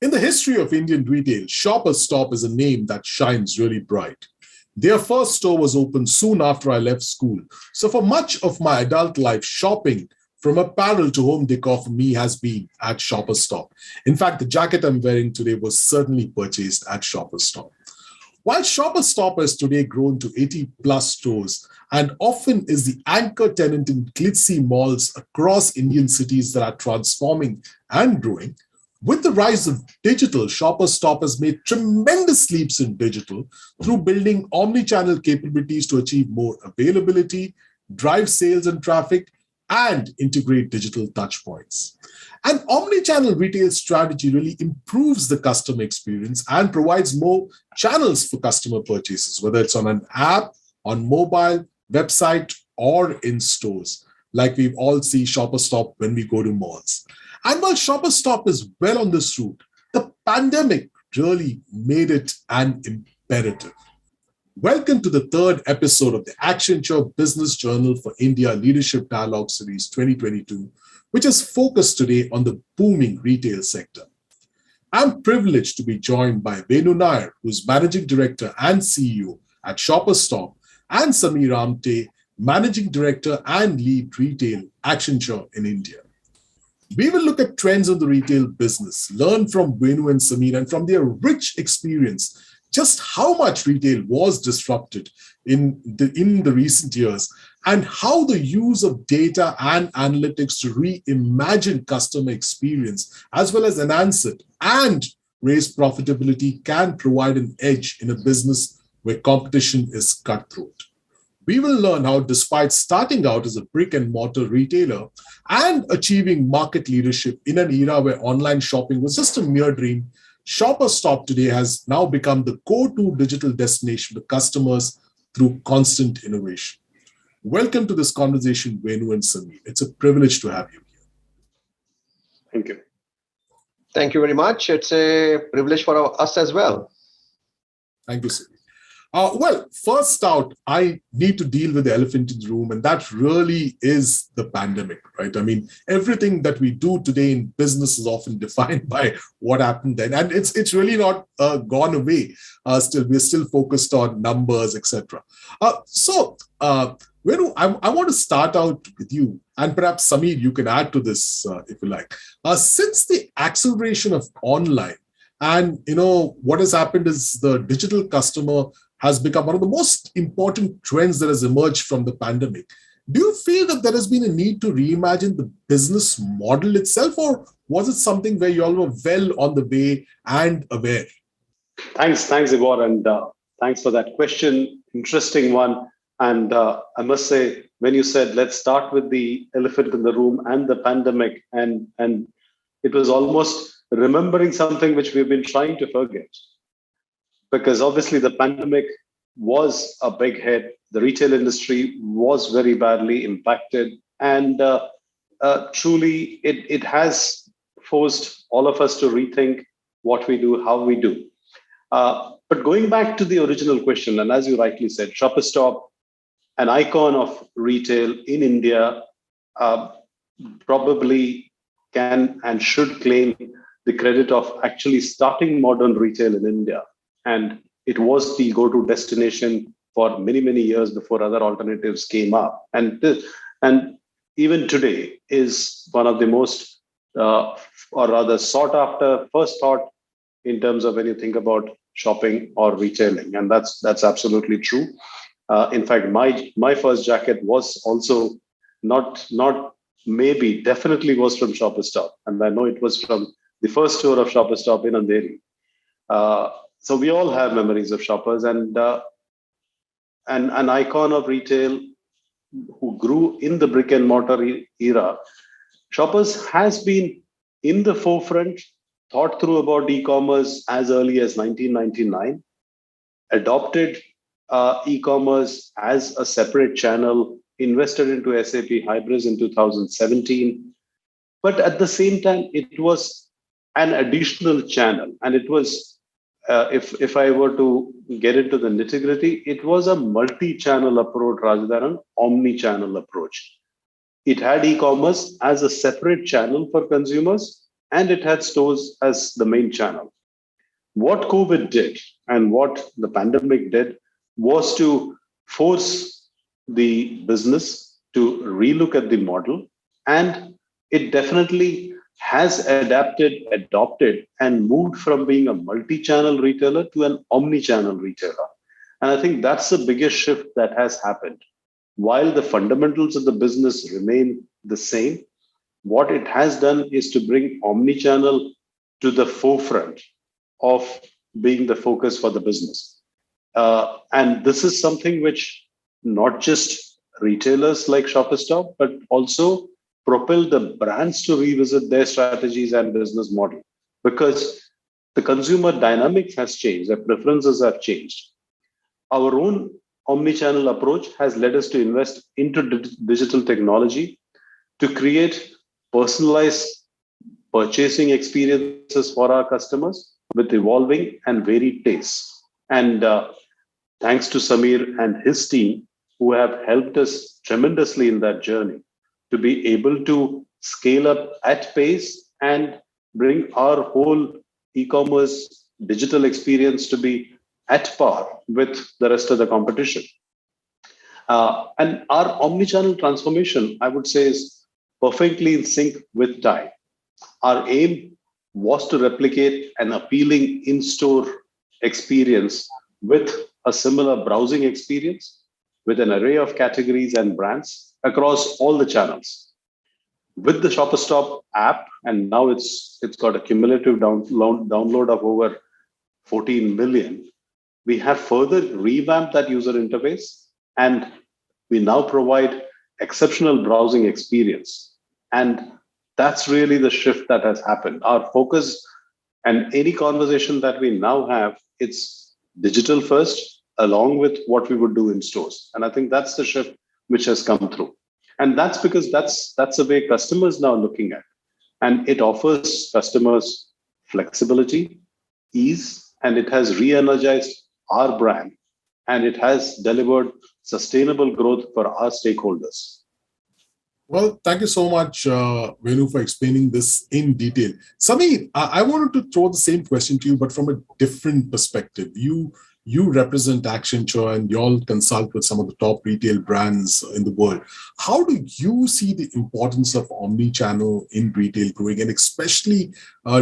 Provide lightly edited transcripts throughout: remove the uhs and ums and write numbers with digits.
In the history of Indian retail, Shoppers Stop is a name that shines really bright. Their first store was opened soon after I left school. So for much of my adult life, shopping from apparel to home decor for me has been at Shoppers Stop. In fact, the jacket I'm wearing today was certainly purchased at Shoppers Stop. While Shoppers Stop has today grown to 80 plus stores and often is the anchor tenant in glitzy malls across Indian cities that are transforming and growing, with the rise of digital, Shoppers Stop has made tremendous leaps in digital through building omnichannel capabilities to achieve more availability, drive sales and traffic, and integrate digital touchpoints. An omnichannel retail strategy really improves the customer experience and provides more channels for customer purchases, whether it's on an app, on mobile, website, or in stores, like we all see Shoppers Stop when we go to malls. And while Shoppers Stop is well on this route, the pandemic really made it an imperative. Welcome to the third episode of the Accenture Business Journal for India Leadership Dialogue Series 2022, which is focused today on the booming retail sector. I'm privileged to be joined by Venu Nair, who's Managing Director and CEO at Shoppers Stop, and Sameer Amte, Managing Director and Lead Retail Accenture in India. We will look at trends in the retail business, learn from Venu and Sameer and from their rich experience just how much retail was disrupted in the recent years and how the use of data and analytics to reimagine customer experience as well as enhance it and raise profitability can provide an edge in a business where competition is cutthroat. We will learn how, despite starting out as a brick and mortar retailer and achieving market leadership in an era where online shopping was just a mere dream, Shoppers Stop today has now become the go-to digital destination for customers through constant innovation. Welcome to this conversation, Venu and Sameer. It's a privilege to have you here. Thank you. Thank you very much. It's a privilege for us as well. Thank you, Sameer. Well, first out, I need to deal with the elephant in the room, and that really is the pandemic, right? I mean, everything that we do today in business is often defined by what happened then, and it's really not gone away. We're still focused on numbers, etc. Venu, I want to start out with you, and perhaps Sameer, you can add to this if you like. Since the acceleration of online, and what has happened is the digital customer has become one of the most important trends that has emerged from the pandemic. Do you feel that there has been a need to reimagine the business model itself, or was it something where you all were well on the way and aware? Thanks, Igor, and thanks for that question. Interesting one. And I must say, when you said, let's start with the elephant in the room and the pandemic, and it was almost remembering something which we've been trying to forget. Because obviously the pandemic was a big hit. The retail industry was very badly impacted. And truly, it has forced all of us to rethink what we do, how we do. But going back to the original question, and as you rightly said, Shoppers Stop, an icon of retail in India, probably can and should claim the credit of actually starting modern retail in India. And it was the go-to destination for many, many years before other alternatives came up. And even today is one of the most, or rather sought after first thought in terms of when you think about shopping or retailing. And that's absolutely true. In fact, my first jacket was also definitely was from Shoppers Stop. And I know it was from the first store of Shoppers Stop in Andheri. So we all have memories of Shoppers, and an icon of retail who grew in the brick and mortar era. Shoppers has been in the forefront, thought through about e-commerce as early as 1999, adopted e-commerce as a separate channel, invested into SAP Hybris in 2017. But at the same time, it was an additional channel, and it was if I were to get into the nitty-gritty, it was a multi-channel approach rather than an omni-channel approach. It had e-commerce as a separate channel for consumers, and it had stores as the main channel. What COVID did and what the pandemic did was to force the business to relook at the model, and it definitely has adopted, and moved from being a multi-channel retailer to an omni-channel retailer. And I think that's the biggest shift that has happened. While the fundamentals of the business remain the same, what it has done is to bring omni-channel to the forefront of being the focus for the business. And this is something which not just retailers like Shoppers Stop, but also propel the brands to revisit their strategies and business model, because the consumer dynamics has changed, their preferences have changed. Our own omni-channel approach has led us to invest into digital technology to create personalized purchasing experiences for our customers with evolving and varied tastes. And thanks to Samir and his team, who have helped us tremendously in that journey to be able to scale up at pace and bring our whole e-commerce digital experience to be at par with the rest of the competition. And our omni-channel transformation, I would say, is perfectly in sync with time. Our aim was to replicate an appealing in-store experience with a similar browsing experience, with an array of categories and brands across all the channels. With the Shopper Stop app, and now it's got a cumulative download of over 14 million, we have further revamped that user interface, and we now provide exceptional browsing experience. And that's really the shift that has happened. Our focus and any conversation that we now have, it's digital first, along with what we would do in stores. And I think that's the shift which has come through. And that's because that's the way customers now looking at. And it offers customers flexibility, ease, and it has re-energized our brand, and it has delivered sustainable growth for our stakeholders. Well, thank you so much, Venu, for explaining this in detail. Samir, I wanted to throw the same question to you, but from a different perspective. You represent Accenture and you all consult with some of the top retail brands in the world. How do you see the importance of omni-channel in retail growing, and especially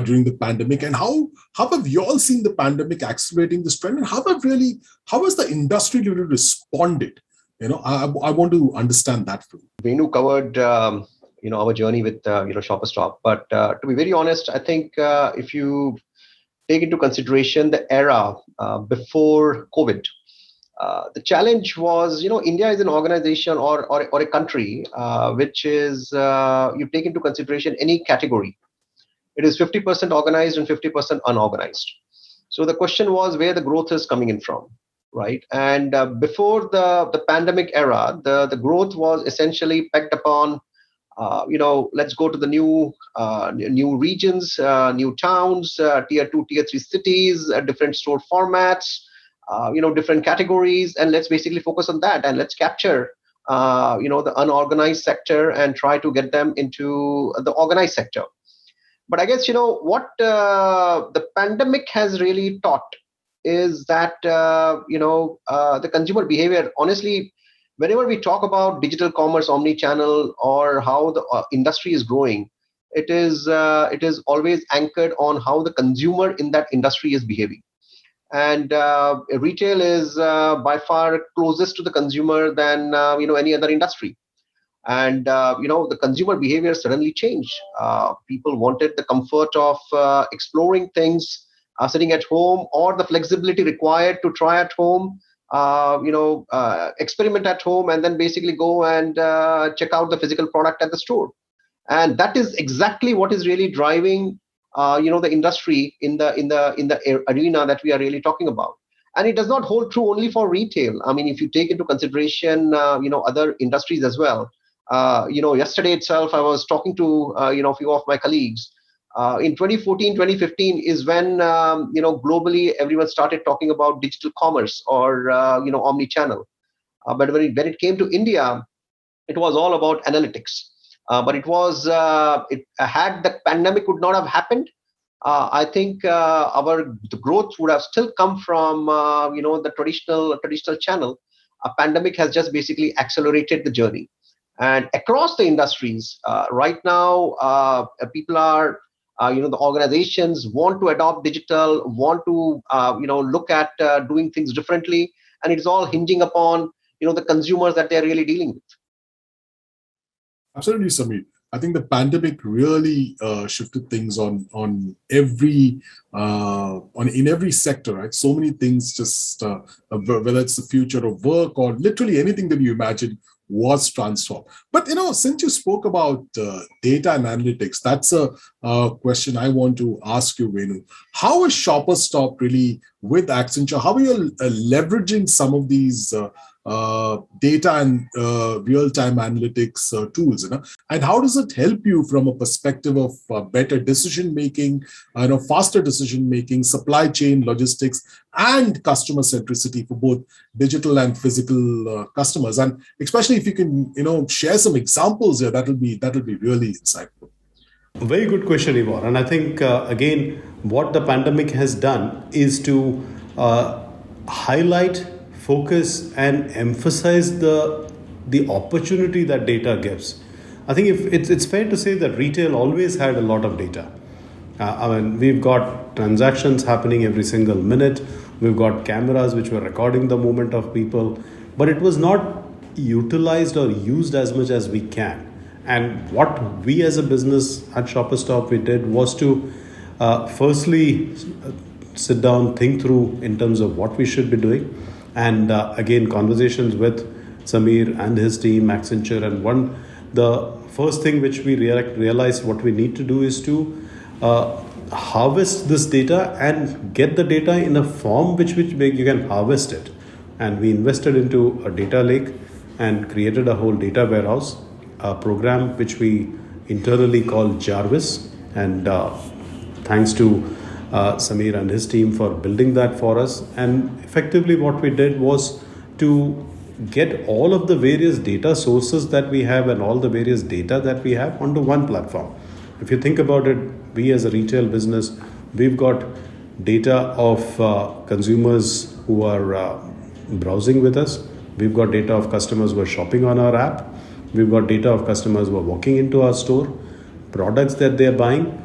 during the pandemic? And how have you all seen the pandemic accelerating this trend? And how has the industry really responded? I want to understand that from you. Venu covered, our journey with, Shopper Stop. But to be very honest, I think if you take into consideration the era before COVID, the challenge was, India is an organization or a country which is, you take into consideration any category. It is 50% organized and 50% unorganized. So the question was where the growth is coming in from. Right. And before the pandemic era, the growth was essentially pegged upon, let's go to the new regions, new towns, tier 2, tier 3 cities, different store formats, different categories. And let's basically focus on that. And let's capture, the unorganized sector and try to get them into the organized sector. But I guess, what the pandemic has really taught is that, the consumer behavior, honestly, whenever we talk about digital commerce, omni-channel, or how the industry is growing, it is always anchored on how the consumer in that industry is behaving. And retail is by far closest to the consumer than, any other industry. And, the consumer behavior suddenly changed. People wanted the comfort of exploring things, sitting at home, or the flexibility required to try at home, experiment at home, and then basically go and check out the physical product at the store. And that is exactly what is really driving, the industry in the arena that we are really talking about. And it does not hold true only for retail. I mean, if you take into consideration, other industries as well. Yesterday itself, I was talking to, a few of my colleagues. In 2014, 2015 is when, globally everyone started talking about digital commerce or, omni-channel. But when it came to India, it was all about analytics. but it had the pandemic would not have happened. I think the growth would have still come from the traditional channel. A pandemic has just basically accelerated the journey, and across the industries right now, people are the organizations want to adopt digital, want to look at doing things differently, and it's all hinging upon the consumers that they're really dealing with. Absolutely, Samir. I think the pandemic really shifted things on every in every sector, right? So many things, just whether it's the future of work or literally anything that you imagine was transformed. But since you spoke about data and analytics, that's a question I want to ask you, Venu. How is Shoppers Stop really with Accenture? How are you leveraging some of these data and real-time analytics tools, and how does it help you from a perspective of better decision making, faster decision making, supply chain logistics, and customer centricity for both digital and physical customers? And especially if you can share some examples here, that'll be really insightful. Very good question, Yvonne. And I think again, what the pandemic has done is to highlight, focus, and emphasize the opportunity that data gives. I think it's fair to say that retail always had a lot of data. We've got transactions happening every single minute. We've got cameras which were recording the movement of people, but it was not utilized or used as much as we can. And what we as a business at Shoppers Stop we did was to firstly sit down, think through in terms of what we should be doing. And again, conversations with Samir and his team, Accenture, and the first thing which we realized what we need to do is to harvest this data and get the data in a form which you can harvest it. And we invested into a data lake and created a whole data warehouse, a program which we internally call Jarvis. And thanks to Samir and his team for building that for us. And effectively what we did was to get all of the various data sources that we have and all the various data that we have onto one platform. If you think about it, we as a retail business, we've got data of consumers who are browsing with us. We've got data of customers who are shopping on our app. We've got data of customers who are walking into our store, products that they're buying.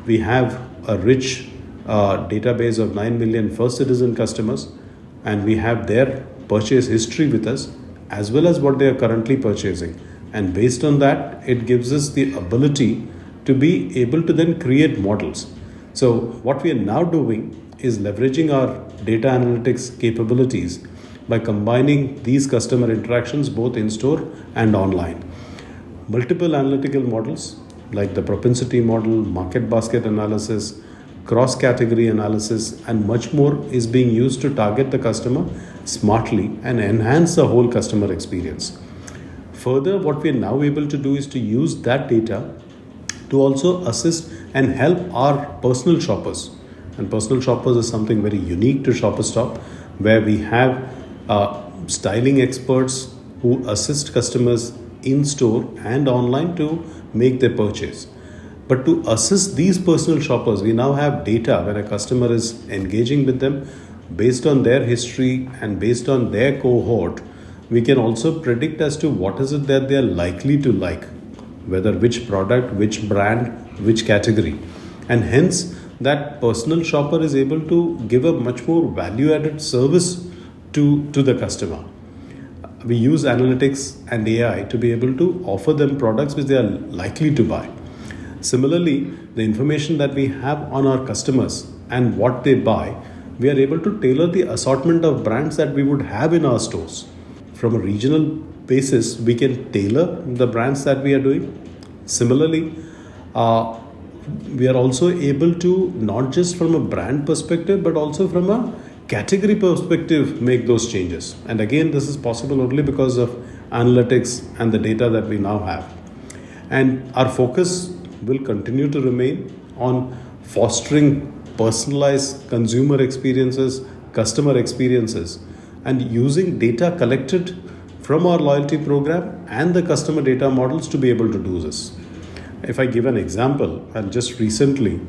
We have a rich database of 9 million first citizen customers, and we have their purchase history with us as well as what they are currently purchasing. And based on that, it gives us the ability to be able to then create models. So what we are now doing is leveraging our data analytics capabilities by combining these customer interactions both in store and online. Multiple analytical models like the propensity model, market basket analysis, cross-category analysis, and much more is being used to target the customer smartly and enhance the whole customer experience. Further, what we are now able to do is to use that data to also assist and help our personal shoppers. And personal shoppers is something very unique to Shoppers Stop, where we have styling experts who assist customers in store and online to make their purchase. But to assist these personal shoppers, we now have data when a customer is engaging with them based on their history and based on their cohort. We can also predict as to what is it that they are likely to like, whether which product, which brand, which category. And hence that personal shopper is able to give a much more value-added service to the customer. We use analytics and AI to be able to offer them products which they are likely to buy. Similarly, the information that we have on our customers and what they buy, we are able to tailor the assortment of brands that we would have in our stores. From a regional basis, we can tailor the brands that we are doing. Similarly, we are also able to, not just from a brand perspective, but also from a category perspective, make those changes. And again, this is possible only because of analytics and the data that we now have. And our focus will continue to remain on fostering personalized consumer experiences, customer experiences, and using data collected from our loyalty program and the customer data models to be able to do this. If I give an example, and just recently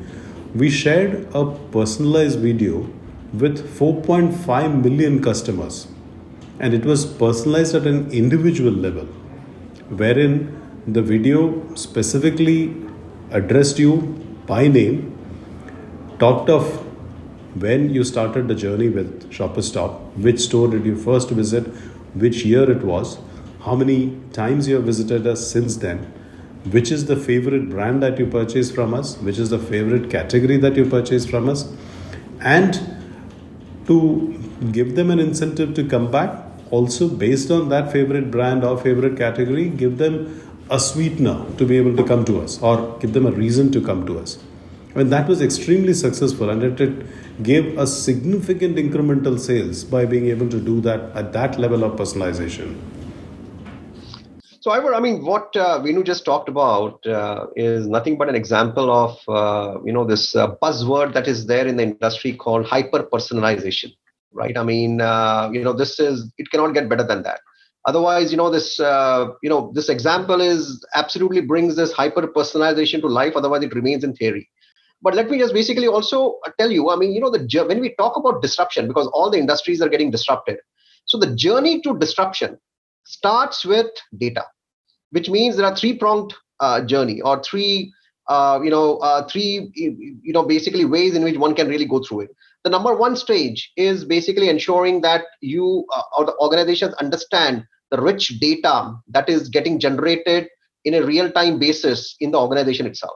we shared a personalized video with 4.5 million customers, and it was personalized at an individual level, wherein the video specifically addressed you by name, talked of when you started the journey with Shoppers Stop, which store did you first visit, which year it was, how many times you have visited us since then, which is the favorite brand that you purchased from us, which is the favorite category that you purchased from us, and to give them an incentive to come back, also based on that favorite brand or favorite category, give them a sweetener to be able to come to us, or give them a reason to come to us. And that was extremely successful, and it gave us significant incremental sales by being able to do that at that level of personalization. So, Ivor, I mean, what Venu just talked about is nothing but an example of this buzzword that is there in the industry called hyper personalization, right? I mean, it cannot get better than that. Otherwise, this example is absolutely brings this hyper personalization to life. Otherwise, it remains in theory. But let me just basically also tell you, I mean, when we talk about disruption, because all the industries are getting disrupted, so the journey to disruption starts with data, which means there are three-pronged journey, or three basically ways in which one can really go through it. The number one stage is basically ensuring that you or the organizations understand the rich data that is getting generated in a real-time basis in the organization itself.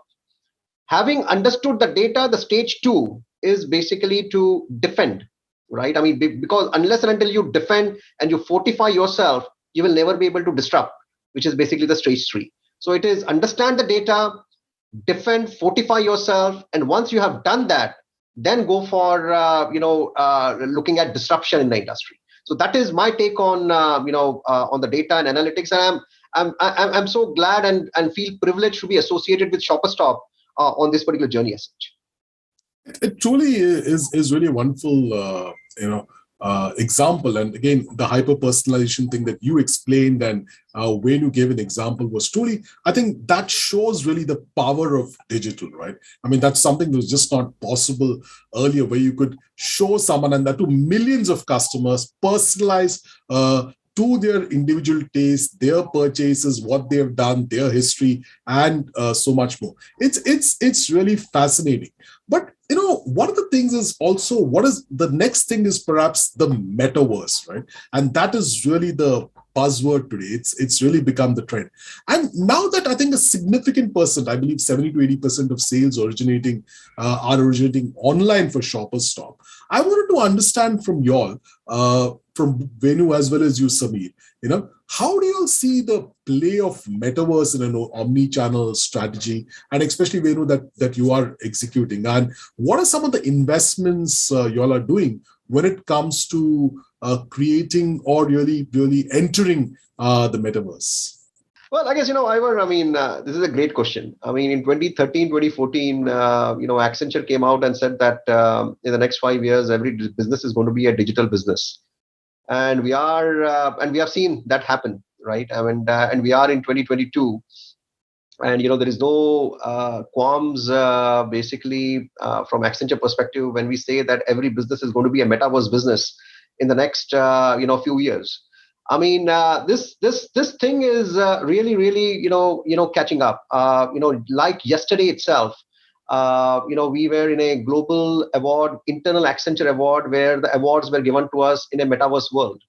Having understood the data, the stage two is basically to defend, right? I mean, because unless and until you defend and you fortify yourself, you will never be able to disrupt, which is basically the stage three. So it is understand the data, defend, fortify yourself, and once you have done that, then go for looking at disruption in the industry. So that is my take on on the data and analytics. And I'm so glad and feel privileged to be associated with Shoppers Stop on this particular journey as such. It truly is really a wonderful example. And again, the hyper personalization thing that you explained and when you gave an example was truly, I think that shows really the power of digital, right? I mean, that's something that was just not possible earlier, where you could show someone, and that to millions of customers, personalize to their individual taste, their purchases, what they've done, their history, and so much more. It's really fascinating. But one of the things is also, what is the next thing is perhaps the metaverse, right? And that is really the buzzword today. It's really become the trend. And now that I think a significant percent, I believe 70 to 80% of sales are originating online for Shoppers Stop, I wanted to understand from y'all, from Venu as well as you, Samir, how do you see the play of metaverse in an omni-channel strategy, and especially Venu that you are executing, and what are some of the investments y'all are doing when it comes to creating or really entering the metaverse? Well, I guess, Ivor, I mean, this is a great question. I mean, in 2013, 2014, Accenture came out and said that in the next 5 years, every business is going to be a digital business. And we have seen that happen, right? I mean, and we are in 2022. And, there is no qualms basically from Accenture perspective when we say that every business is going to be a metaverse business in the next, few years. I mean, this thing is really, catching up. Like yesterday itself, we were in a global award, internal Accenture award, where the awards were given to us in a metaverse world,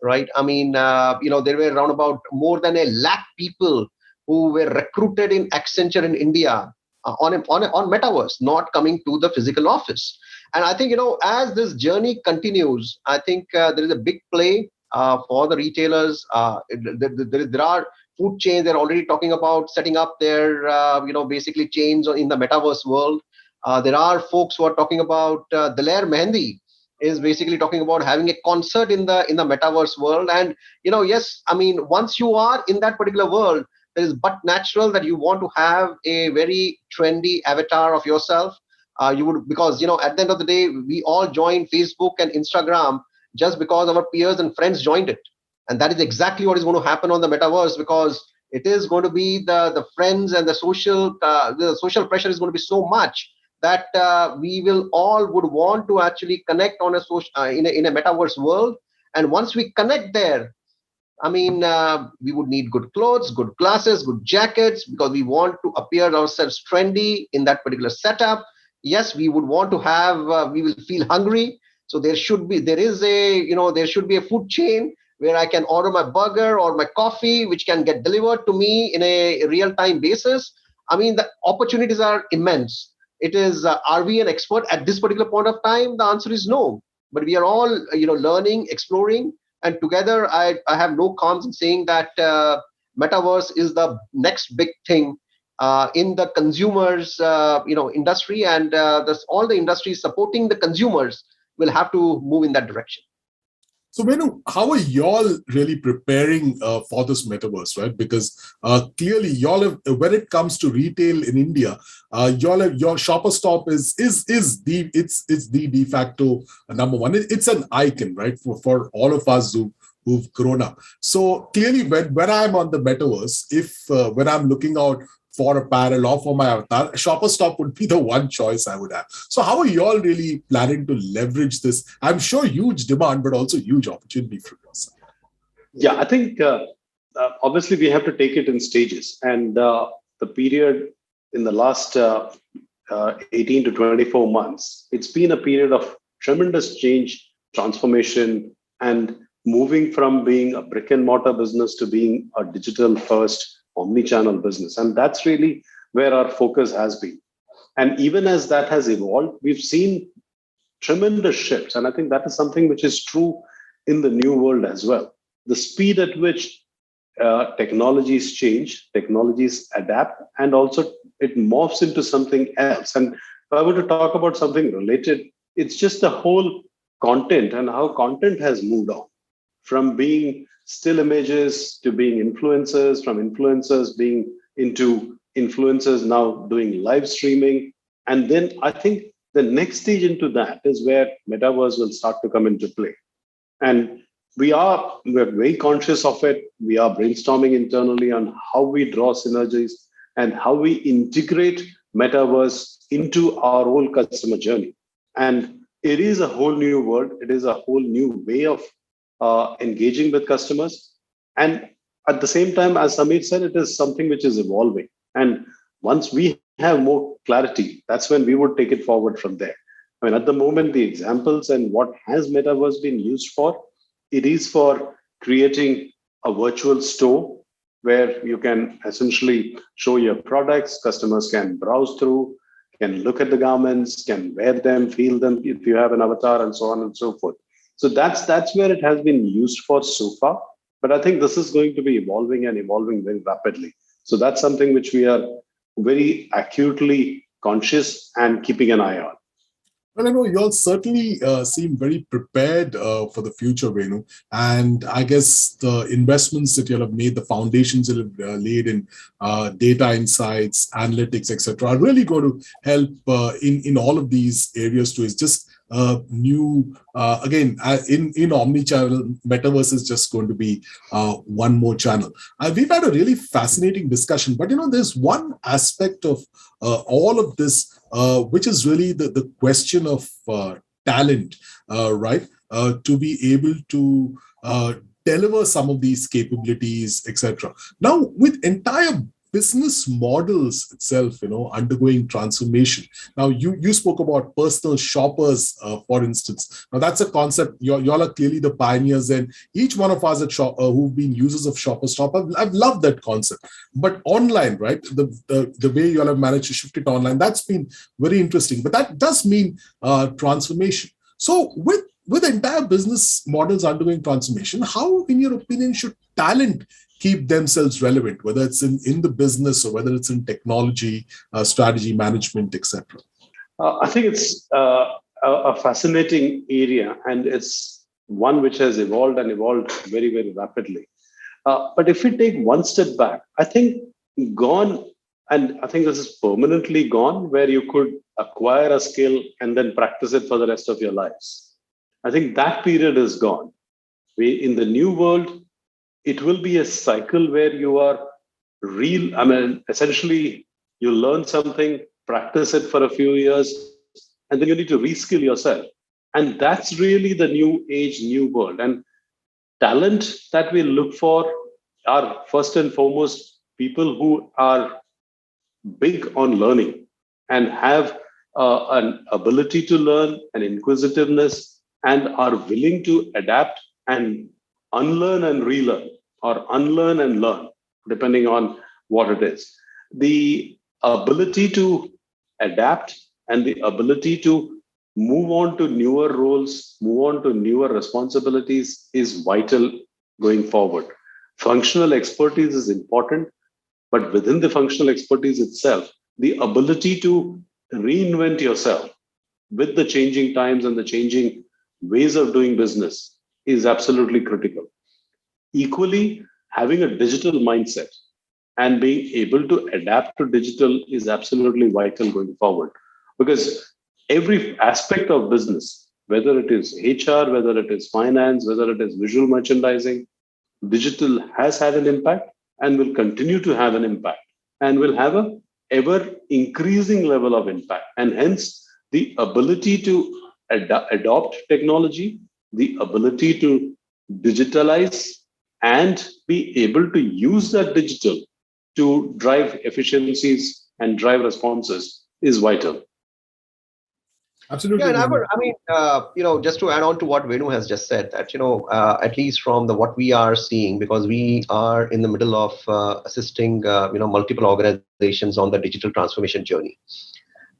right? I mean, there were around about more than 1 lakh people who were recruited in Accenture in India on metaverse, not coming to the physical office. And I think, as this journey continues, I think there is a big play for the retailers. There are food chains. They're already talking about setting up their, basically chains in the metaverse world. There are folks who are talking about Daler Mehendi is basically talking about having a concert in the metaverse world. And, yes, I mean, once you are in that particular world, it is but natural that you want to have a very trendy avatar of yourself. Because, at the end of the day, we all joined Facebook and Instagram just because our peers and friends joined it. And that is exactly what is going to happen on the metaverse, because it is going to be the friends and the social pressure is going to be so much that we will all would want to actually connect on a social in a metaverse world. And once we connect there, I mean, we would need good clothes, good glasses, good jackets, because we want to appear ourselves trendy in that particular setup. Yes, we would want to have, we will feel hungry. So there should be, there should be a food chain where I can order my burger or my coffee, which can get delivered to me in a real-time basis. I mean, the opportunities are immense. It is, are we an expert at this particular point of time? The answer is no. But we are all, learning, exploring, and together, I have no qualms in saying that metaverse is the next big thing in the consumers, industry, and all the industries supporting the consumers will have to move in that direction. So, Venu, how are y'all really preparing for this metaverse, right? Because clearly, y'all have, when it comes to retail in India, your Shopper Stop is the de facto number one. It's an icon, right, for all of us who've grown up. So clearly, when I'm on the metaverse, if when I'm looking out for apparel or for my avatar, Shopper Stop would be the one choice I would have. So how are you all really planning to leverage this? I'm sure huge demand, but also huge opportunity for yourself. Yeah, I think obviously we have to take it in stages. And the period in the last 18 to 24 months, it's been a period of tremendous change, transformation, and moving from being a brick and mortar business to being a digital first omnichannel business. And that's really where our focus has been. And even as that has evolved, we've seen tremendous shifts. And I think that is something which is true in the new world as well. The speed at which technologies change, technologies adapt, and also it morphs into something else. And if I were to talk about something related, it's just the whole content and how content has moved on from being still images to being influencers, from influencers being into influencers now doing live streaming. And then I think the next stage into that is where metaverse will start to come into play. And we're very conscious of it. We are brainstorming internally on how we draw synergies and how we integrate metaverse into our whole customer journey. And it is a whole new world. It is a whole new way of engaging with customers. And at the same time, as Samir said, it is something which is evolving. And once we have more clarity, that's when we would take it forward from there. I mean, at the moment, the examples and what has metaverse been used for, it is for creating a virtual store where you can essentially show your products, customers can browse through, can look at the garments, can wear them, feel them if you have an avatar, and so on and so forth. So that's where it has been used for so far. But I think this is going to be evolving and evolving very rapidly. So that's something which we are very acutely conscious and keeping an eye on. Well, I know you all certainly seem very prepared for the future, Venu. And I guess the investments that you all have made, the foundations that you have laid in data insights, analytics, etc., are really going to help in all of these areas too. It's just new, again, in omnichannel, metaverse is just going to be one more channel. We've had a really fascinating discussion, but there's one aspect of all of this which is really the question of talent, right? To be able to deliver some of these capabilities, etc. Now, with entire business models itself, undergoing transformation. Now, you spoke about personal shoppers, for instance. Now, that's a concept. Y'all are clearly the pioneers, and each one of us at who've been users of Shopper Stop, I've loved that concept. But online, right? The way y'all have managed to shift it online, that's been very interesting. But that does mean transformation. So, with entire business models undergoing transformation, how, in your opinion, should talent keep themselves relevant, whether it's in the business or whether it's in technology, strategy, management, etc.? I think it's a fascinating area, and it's one which has evolved and evolved very, very rapidly. But if we take one step back, I think gone, and I think this is permanently gone, where you could acquire a skill and then practice it for the rest of your lives. I think that period is gone. In the new world, it will be a cycle where you are essentially you learn something, practice it for a few years, and then you need to reskill yourself. And that's really the new age, new world. And talent that we look for are first and foremost people who are big on learning and have an ability to learn, an inquisitiveness, and are willing to adapt and unlearn and relearn, or unlearn and learn, depending on what it is. The ability to adapt and the ability to move on to newer roles, move on to newer responsibilities is vital going forward. Functional expertise is important, but within the functional expertise itself, the ability to reinvent yourself with the changing times and the changing ways of doing business is absolutely critical. Equally, having a digital mindset and being able to adapt to digital is absolutely vital going forward, because every aspect of business, whether it is HR, whether it is finance, whether it is visual merchandising, digital has had an impact and will continue to have an impact and will have a ever increasing level of impact. And hence the ability to adopt technology, the ability to digitalize and be able to use that digital to drive efficiencies and drive responses is vital. Absolutely. Yeah, and just to add on to what Venu has just said, that at least from the what we are seeing, because we are in the middle of assisting multiple organizations on the digital transformation journey,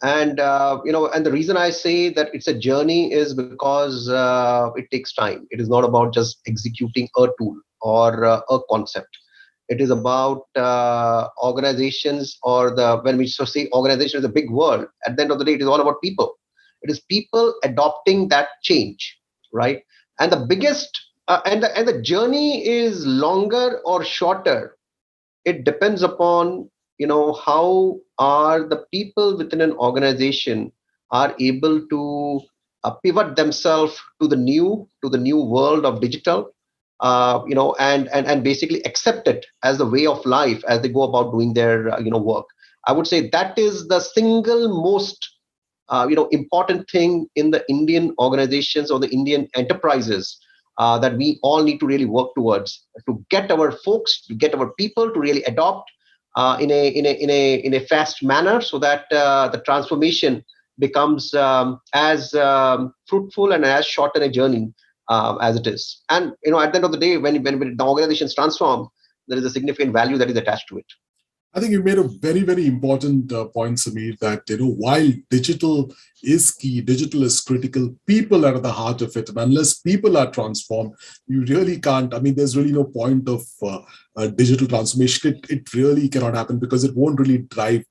and and the reason I say that it's a journey is because it takes time. It is not about just executing a tool or a concept. It is about organizations, or when we say organization is a big word. At the end of the day, it is all about people. It is people adopting that change, right? And the biggest and the journey is longer or shorter. It depends upon how are the people within an organization are able to pivot themselves to the new world of digital, and basically accept it as the way of life as they go about doing their work. I would say that is the single most important thing in the Indian organizations or the Indian enterprises that we all need to really work towards, to get our folks, to get our people to really adopt in a fast manner, so that the transformation becomes as fruitful and as short a journey as it is. And at the end of the day, when the organizations transform, there is a significant value that is attached to it. I think you made a very, very important point, Sameer, that, while digital is key, digital is critical, people are at the heart of it. And unless people are transformed, you really can't. I mean, there's really no point of digital transformation. It really cannot happen, because it won't really drive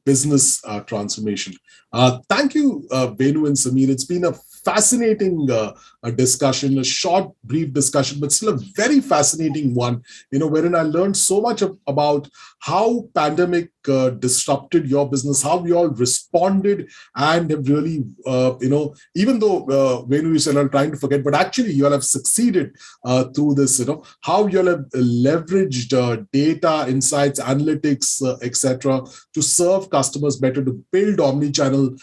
business transformation. Thank you, Venu and Sameer. It's been a fascinating discussion, a short, brief discussion, but still a very fascinating one, wherein I learned so much about how pandemic disrupted your business, how you all responded and have really, even though Venu, you said I'm trying to forget, but actually you all have succeeded through this, how you all have leveraged data, insights, analytics, etc., to serve customers better, to build omnichannel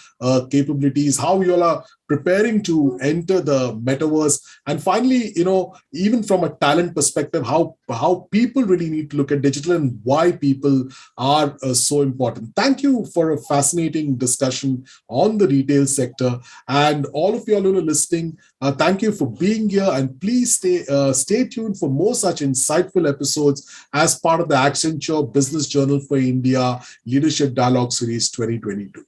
capabilities, how you all are preparing to enter the metaverse, and finally, even from a talent perspective, how people really need to look at digital and why people are so important. Thank you for a fascinating discussion on the retail sector, and all of you all who are listening, thank you for being here, and please stay tuned for more such insightful episodes as part of the Accenture Business Journal for India Leadership Dialogue Series 2022.